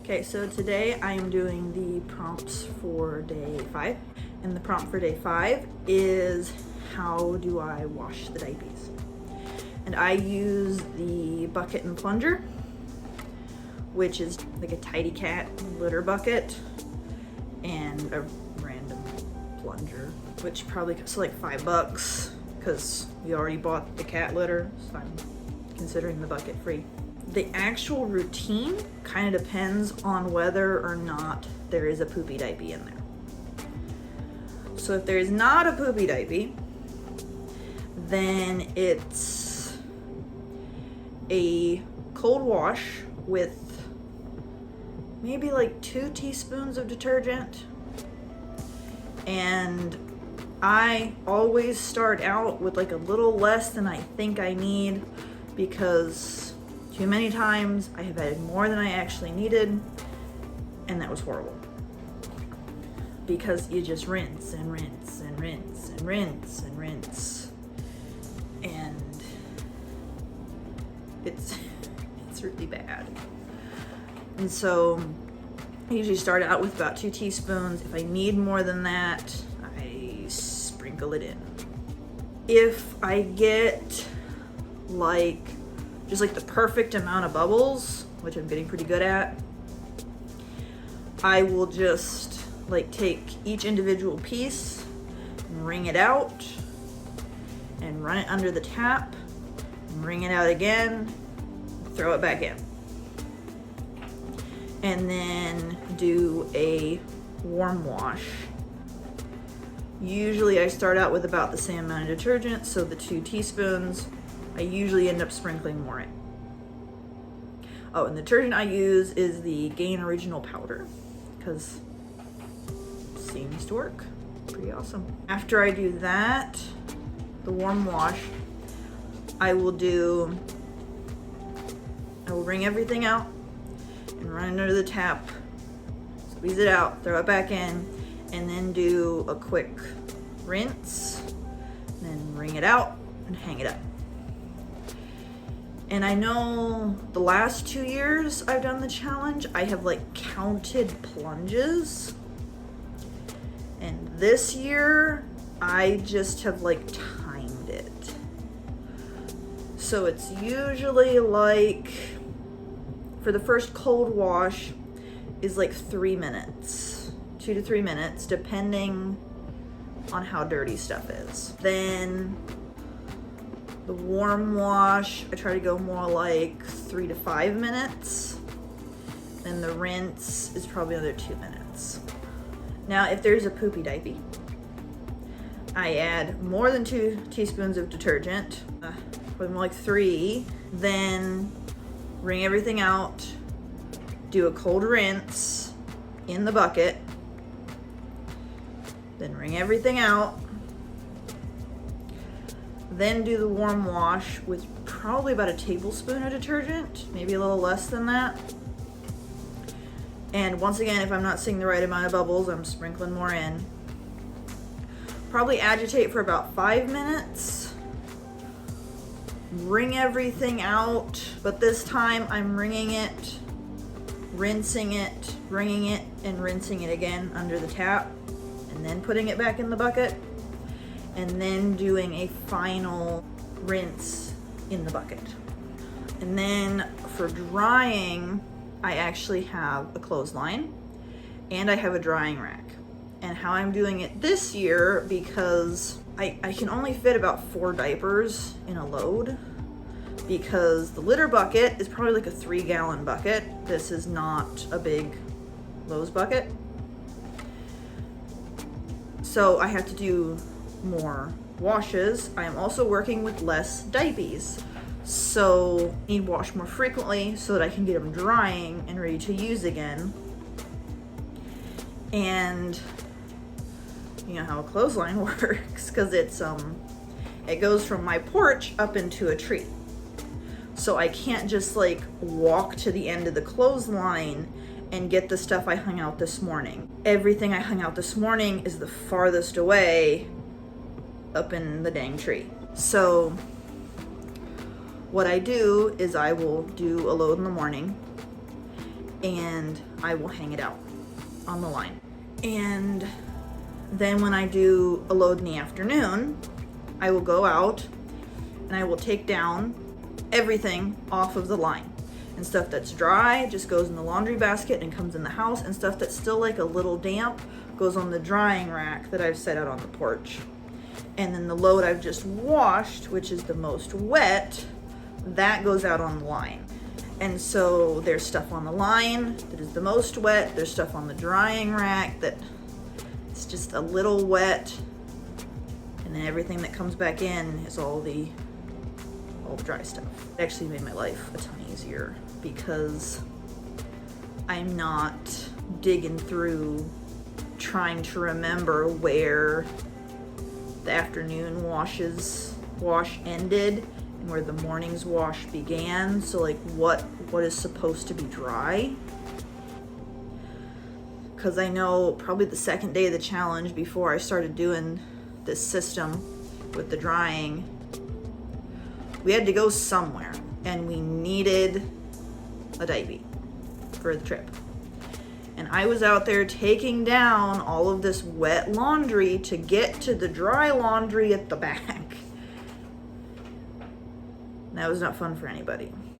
Okay, so today I am doing the prompts for day 5. And the prompt for day 5 is, how do I wash the diapers? And I use the bucket and plunger, which is like a Tidy Cat litter bucket, and a random plunger, which probably costs like $5 because we already bought the cat litter, so I'm considering the bucket free. The actual routine kind of depends on whether or not there is a poopy diaper in there. So if there is not a poopy diaper, then it's a cold wash with maybe like 2 teaspoons of detergent. And I always start out with like a little less than I think I need, because too many times I have added more than I actually needed, and that was horrible. Because you just rinse and rinse and rinse and rinse and rinse, and it's really bad. And so I usually start out with about 2 teaspoons. If I need more than that, I sprinkle it in. If I get just like the perfect amount of bubbles, which I'm getting pretty good at, I will just like take each individual piece and wring it out and run it under the tap and wring it out again, throw it back in. And then do a warm wash. Usually I start out with about the same amount of detergent, so the 2 teaspoons. I usually end up sprinkling more in. Oh, and the detergent I use is the Gain Original Powder, because it seems to work. Pretty awesome. After I do that, the warm wash, I will wring everything out and run it under the tap, squeeze it out, throw it back in, and then do a quick rinse, and then wring it out and hang it up. And I know the last 2 years I've done the challenge, I have like counted plunges. And this year, I just have like timed it. So it's usually like, for the first cold wash is like 3 minutes, 2 to 3 minutes, depending on how dirty stuff is. Then the warm wash, I try to go more like 3 to 5 minutes. Then the rinse is probably another 2 minutes. Now, if there's a poopy diaper, I add more than 2 teaspoons of detergent, probably more like 3, then wring everything out, do a cold rinse in the bucket, then wring everything out, then do the warm wash with probably about a tablespoon of detergent, maybe a little less than that. And once again, if I'm not seeing the right amount of bubbles, I'm sprinkling more in. Probably agitate for about 5 minutes. Wring everything out, but this time I'm wringing it, rinsing it, wringing it, and rinsing it again under the tap, and then putting it back in the bucket, and then doing a final rinse in the bucket. And then for drying, I actually have a clothesline and I have a drying rack. And how I'm doing it this year, because I can only fit about 4 diapers in a load, because the litter bucket is probably like a 3-gallon bucket. This is not a big Lowe's bucket. So I have to do more washes. I am also working with less diapers, so I need to wash more frequently so that I can get them drying and ready to use again. And you know how a clothesline works, because it goes from my porch up into a tree. So I can't just like walk to the end of the clothesline and get the stuff I hung out this morning. Everything I hung out this morning is the farthest away up in the dang tree. So what I do is I will do a load in the morning, and I will hang it out on the line. And then when I do a load in the afternoon, I will go out and I will take down everything off of the line. And stuff that's dry just goes in the laundry basket and comes in the house, and stuff that's still like a little damp goes on the drying rack that I've set out on the porch. And then the load I've just washed, which is the most wet, that goes out on the line. And so there's stuff on the line that is the most wet. There's stuff on the drying rack that it's just a little wet. And then everything that comes back in is all the dry stuff. It actually made my life a ton easier because I'm not digging through trying to remember where the afternoon wash ended and where the morning's wash began. So like what is supposed to be dry? Because I know probably the second day of the challenge, before I started doing this system with the drying, we had to go somewhere and we needed a diaper for the trip. And I was out there taking down all of this wet laundry to get to the dry laundry at the back. That was not fun for anybody.